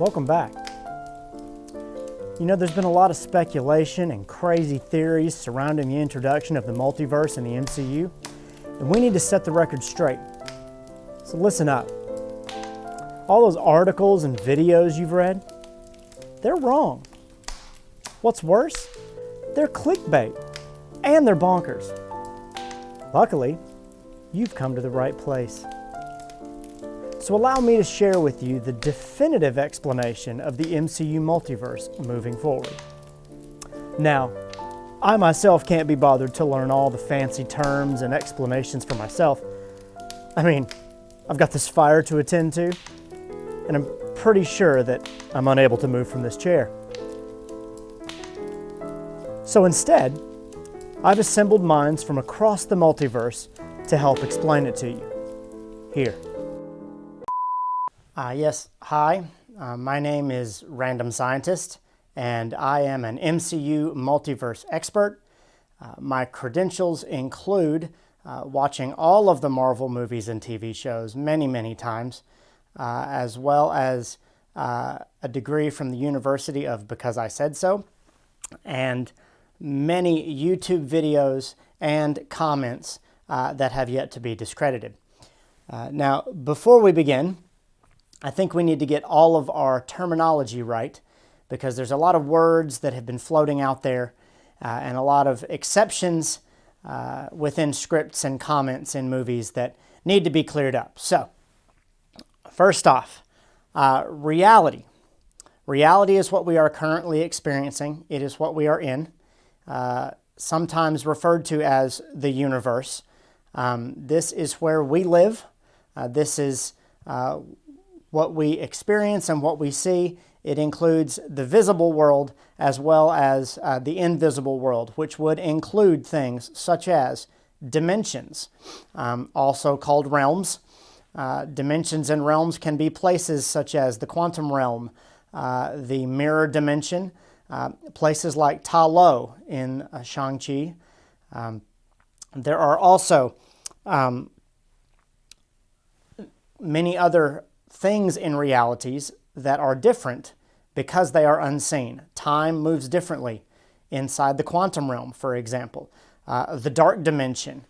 Welcome back. You know, there's been a lot of speculation and crazy theories surrounding the introduction of the multiverse in the MCU, and we need to set the record straight. So listen up. All those articles and videos you've read, they're wrong. What's worse, they're clickbait, and they're bonkers. Luckily, you've come to the right place. So allow me to share with you the definitive explanation of the MCU multiverse moving forward. Now, I myself can't be bothered to learn all the fancy terms and explanations for myself. I mean, I've got this fire to attend to, and I'm pretty sure that I'm unable to move from this chair. So instead, I've assembled minds from across the multiverse to help explain it to you. Here. Yes, hi. My name is Random Scientist, and I am an MCU multiverse expert. My credentials include watching all of the Marvel movies and TV shows many times, as well as a degree from the University of Because I Said So, and many YouTube videos and comments that have yet to be discredited. Now, before we begin, I think we need to get all of our terminology right, because there's a lot of words that have been floating out there and a lot of exceptions within scripts and comments in movies that need to be cleared up. So, first off, reality. Reality is what we are currently experiencing. It is what we are in, sometimes referred to as the universe. This is where we live. This is what we experience and what we see. It includes the visible world as well as the invisible world, which would include things such as dimensions, also called realms. Dimensions and realms can be places such as the quantum realm, the mirror dimension, places like Ta Lo in Shang-Chi. There are also many other things in realities that are different because they are unseen. Time moves differently inside the quantum realm, for example. The dark dimension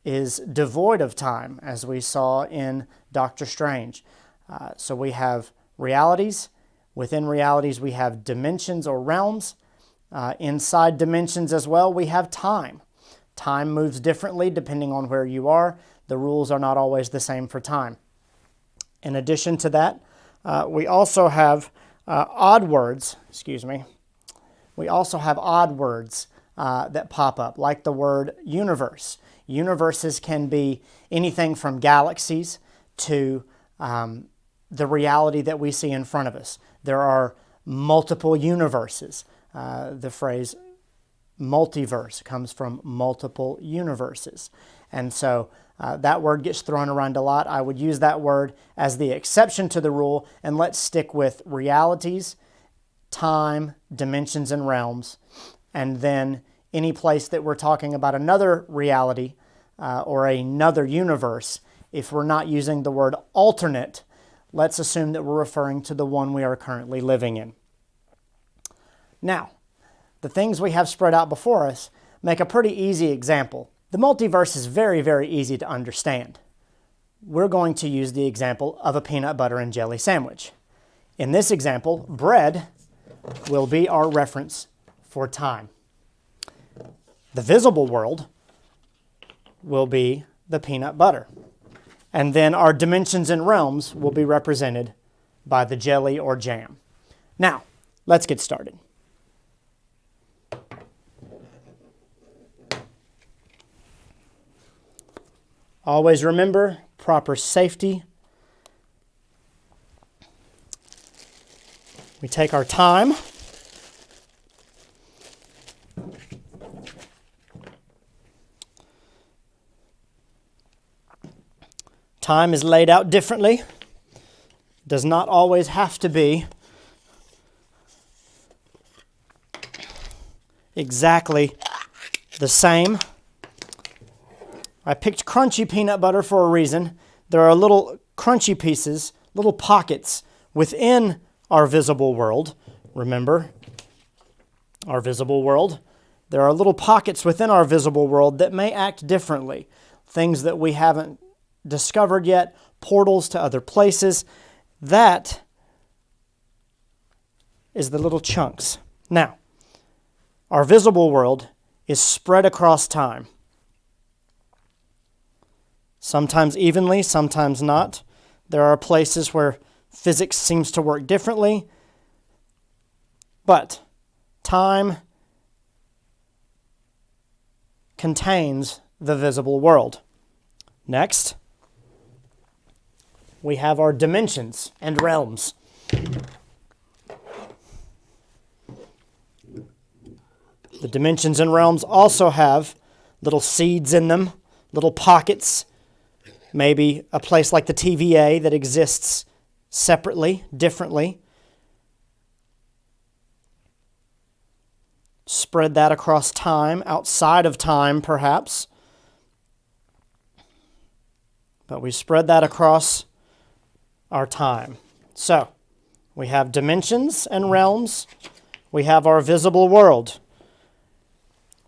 is devoid of time, as we saw in Doctor Strange. So we have realities. Within realities, we have dimensions or realms. Inside dimensions as well, we have time. Time moves differently depending on where you are. The rules are not always the same for time. In addition to that, we also have odd words, We also have odd words that pop up, like the word universe. Universes can be anything from galaxies to the reality that we see in front of us. There are multiple universes. The phrase multiverse comes from multiple universes. And so that word gets thrown around a lot. I would use that word as the exception to the rule, and let's stick with realities, time, dimensions, and realms, and then any place that we're talking about another reality or another universe. If we're not using the word alternate, let's assume that we're referring to the one we are currently living in. Now, the things we have spread out before us make a pretty easy example. The multiverse is very easy to understand. We're going to use the example of a peanut butter and jelly sandwich. In this example, bread will be our reference for time. The visible world will be the peanut butter. And then our dimensions and realms will be represented by the jelly or jam. Now, let's get started. Always remember proper safety. We take our time. Time is laid out differently. Does not always have to be exactly the same. I picked crunchy peanut butter for a reason. There are little crunchy pieces, little pockets within our visible world, remember, our visible world, there are little pockets within our visible world that may act differently. Things that we haven't discovered yet, portals to other places. That is the little chunks. Now, our visible world is spread across time. Sometimes evenly, sometimes not. There are places where physics seems to work differently. But time contains the visible world. Next, we have our dimensions and realms. The dimensions and realms also have little seeds in them, little pockets, maybe a place like the TVA that exists separately, differently. Spread that across time, outside of time perhaps. But we spread that across our time. So, we have dimensions and realms. We have our visible world.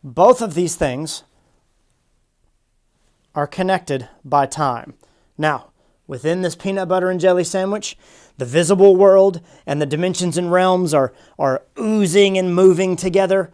Both of these things are connected by time. Now, within this peanut butter and jelly sandwich, the visible world and the dimensions and realms are oozing and moving together.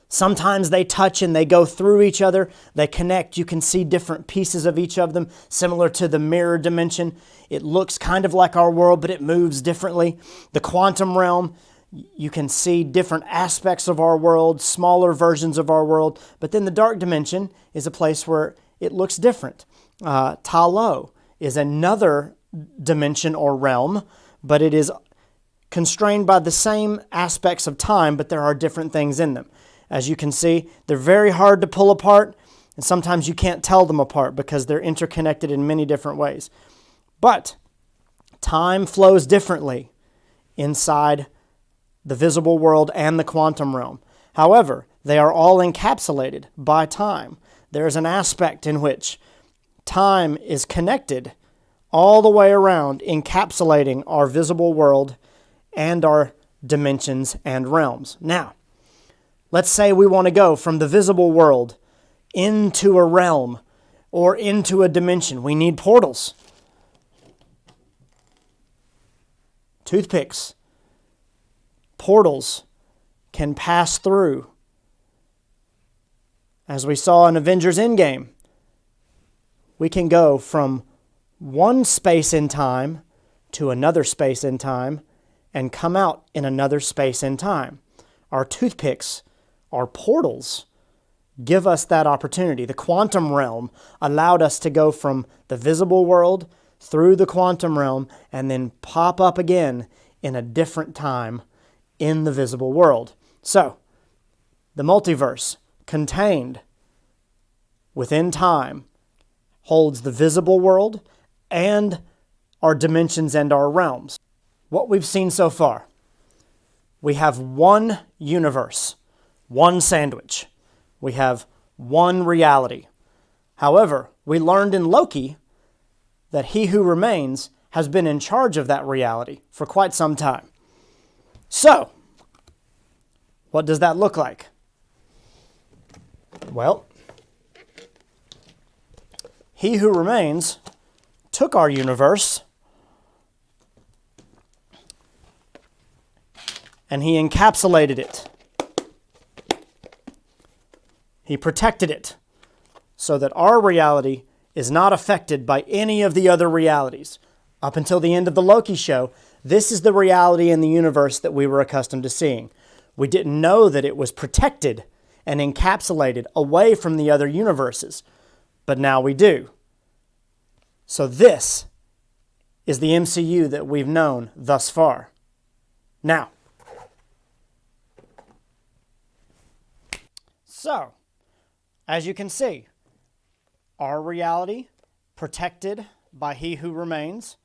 Sometimes they touch and they go through each other. They connect. You can see different pieces of each of them, similar to the mirror dimension. It looks kind of like our world, but it moves differently. The quantum realm, you can see different aspects of our world, smaller versions of our world. But then the dark dimension is a place where it looks different. Talo is another dimension or realm, but it is constrained by the same aspects of time, but there are different things in them. As you can see, they're very hard to pull apart, and sometimes you can't tell them apart because they're interconnected in many different ways. But time flows differently inside the visible world and the quantum realm. However, they are all encapsulated by time. There is an aspect in which time is connected all the way around, encapsulating our visible world and our dimensions and realms. Now, let's say we want to go from the visible world into a realm or into a dimension. We need portals. Toothpicks. Portals can pass through. As we saw in Avengers Endgame, we can go from one space in time to another space in time and come out in another space in time. Our toothpicks, our portals, give us that opportunity. The quantum realm allowed us to go from the visible world through the quantum realm and then pop up again in a different time in the visible world. So, the multiverse contained within time holds the visible world and our dimensions and our realms. What we've seen so far, we have one universe, one sandwich. We have one reality. However, we learned in Loki that he who remains has been in charge of that reality for quite some time. So, what does that look like? Well, he who remains took our universe and he encapsulated it. He protected it so that our reality is not affected by any of the other realities. Up until the end of the Loki show, this is the reality in the universe that we were accustomed to seeing. We didn't know that it was protected and encapsulated away from the other universes, but now we do. So this is the MCU that we've known thus far. Now, so, as you can see, our reality protected by He who remains,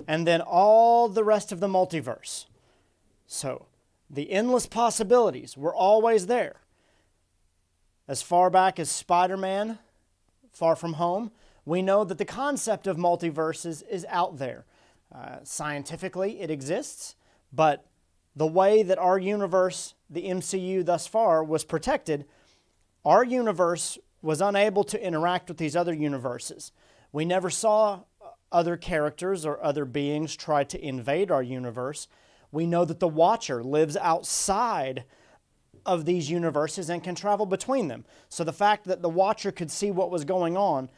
and then all the rest of the multiverse. So, the endless possibilities were always there. As far back as Spider-Man, Far From Home, we know that the concept of multiverses is out there. Scientifically, it exists, but the way that our universe, the MCU thus far, was protected, our universe was unable to interact with these other universes. We never saw other characters or other beings try to invade our universe. We know that the Watcher lives outside of these universes and can travel between them. So the fact that the Watcher could see what was going on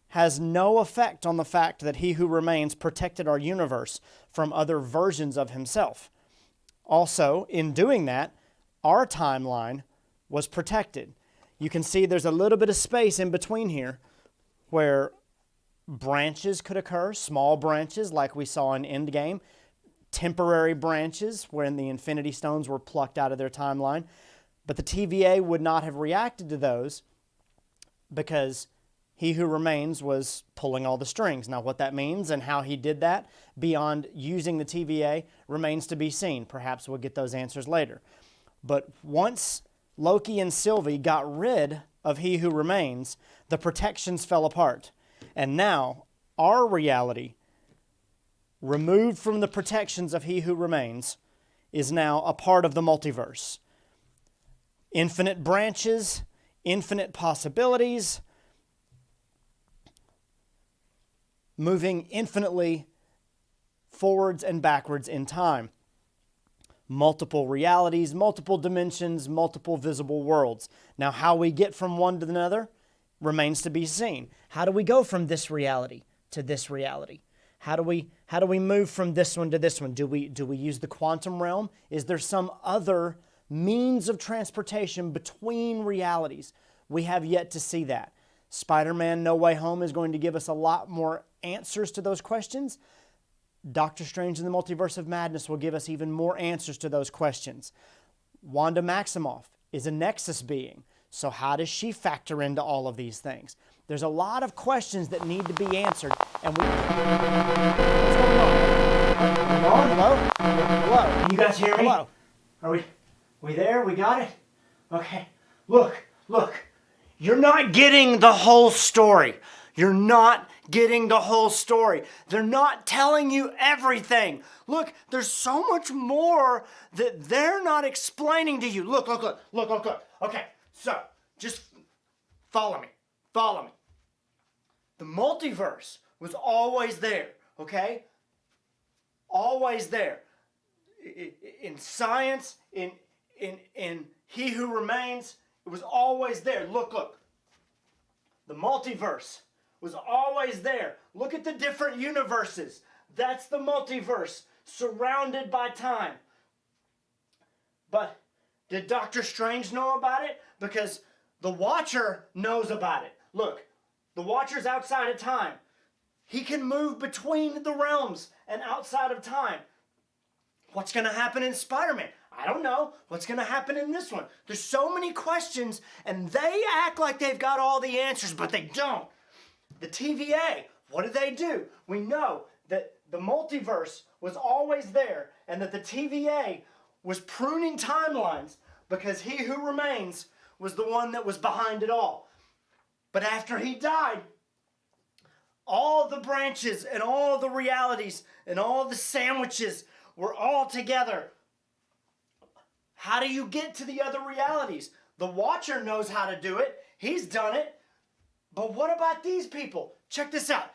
has no effect on the fact that He Who Remains protected our universe from other versions of Himself. Also, in doing that, our timeline was protected. You can see there's a little bit of space in between here where branches could occur, small branches like we saw in Endgame, temporary branches when the Infinity Stones were plucked out of their timeline. But the TVA would not have reacted to those because He Who Remains was pulling all the strings. Now, what that means and how he did that beyond using the TVA remains to be seen. Perhaps we'll get those answers later. But once Loki and Sylvie got rid of He Who Remains, the protections fell apart. And now, our reality, removed from the protections of He Who Remains, is now a part of the multiverse. Infinite branches, infinite possibilities, moving infinitely forwards and backwards in time. Multiple realities, multiple dimensions, multiple visible worlds. Now, how we get from one to another remains to be seen. How do we go from this reality to this reality? How do we move from this one to this one? Do we use the quantum realm? Is there some other means of transportation between realities? We have yet to see that. Spider-Man No Way Home is going to give us a lot more answers to those questions. Doctor Strange in the Multiverse of Madness will give us even more answers to those questions. Wanda Maximoff is a Nexus being. So how does she factor into all of these things? There's a lot of questions that need to be answered. And what's going on? Hello? Hello? Can you guys hear me? Hello? Are we there? We got it? Okay. Look. You're not getting the whole story. You're not getting the whole story. They're not telling you everything. Look, there's so much more that they're not explaining to you. Look. Okay, so just follow me. The multiverse was always there, okay? Always there. In science, in He Who Remains, it was always there. Look. The multiverse was always there. Look at the different universes. That's the multiverse, surrounded by time. But did Doctor Strange know about it? Because the Watcher knows about it. Look, the Watcher's outside of time. He can move between the realms and outside of time. What's going to happen in Spider-Man? I don't know. What's going to happen in this one? There's so many questions, and they act like they've got all the answers, but they don't. The TVA, what do? We know that the multiverse was always there, and that the TVA was pruning timelines because He Who Remains was the one that was behind it all. But after he died, all the branches and all the realities and all the sandwiches were all together. How do you get to the other realities? The Watcher knows how to do it. He's done it. But what about these people? Check this out.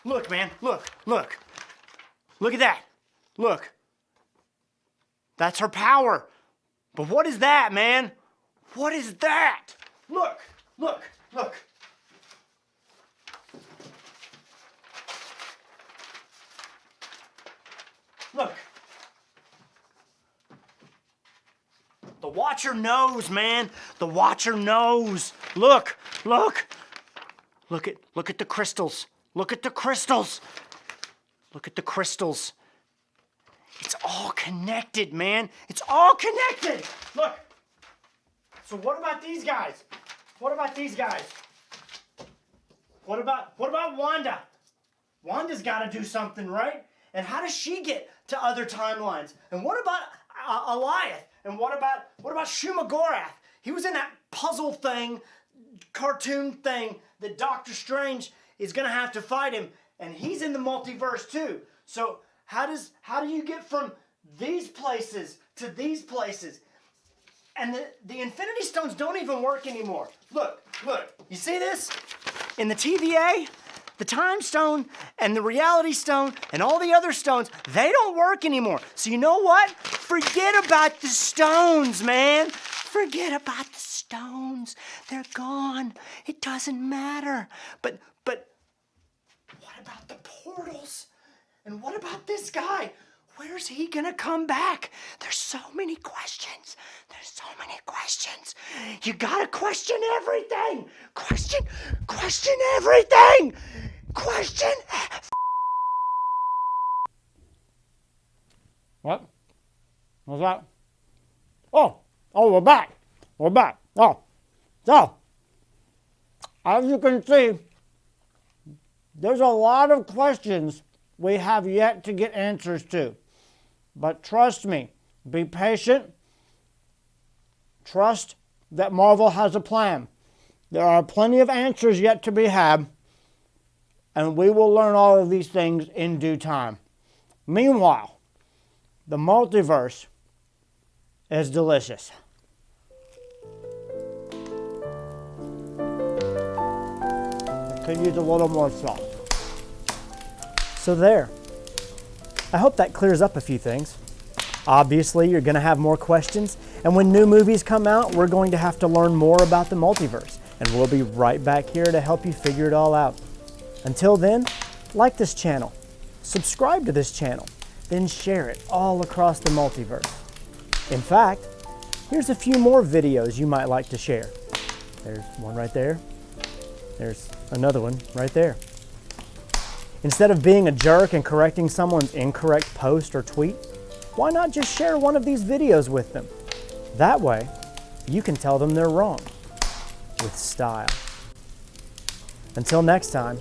Look, man. Look. Look at that. Look. That's her power. But what is that, man? What is that? Look. The Watcher knows, man. The Watcher knows. Look at the crystals. Look at the crystals. It's all connected, man. It's all connected. Look. So what about these guys? What about Wanda? Wanda's got to do something, right? And how does she get to other timelines? And what about Alioth And what about Shumagorath? He was in that puzzle thing, cartoon thing that Doctor Strange is going to have to fight him, and he's in the multiverse too. So how do you get from these places to these places? And the Infinity Stones don't even work anymore. Look, you see this? In the TVA, the Time Stone and the Reality Stone and all the other stones, they don't work anymore. So you know what? Forget about the stones, man. Forget about the stones. They're gone. It doesn't matter. But what about the portals? And what about this guy? Where's he gonna come back? There's so many questions. There's so many questions. You gotta question everything. Question everything. Question. What? What's that? Oh, we're back. We're back. Oh, so, as you can see, there's a lot of questions we have yet to get answers to. But trust me, be patient. Trust that Marvel has a plan. There are plenty of answers yet to be had, and we will learn all of these things in due time. Meanwhile, the multiverse is delicious. I could use a little more salt. So there. I hope that clears up a few things. Obviously, you're going to have more questions, and when new movies come out, we're going to have to learn more about the multiverse, and we'll be right back here to help you figure it all out. Until then, like this channel, subscribe to this channel, then share it all across the multiverse. In fact, here's a few more videos you might like to share. There's one right there. There's another one right there. Instead of being a jerk and correcting someone's incorrect post or tweet, why not just share one of these videos with them? That way, you can tell them they're wrong with style. Until next time,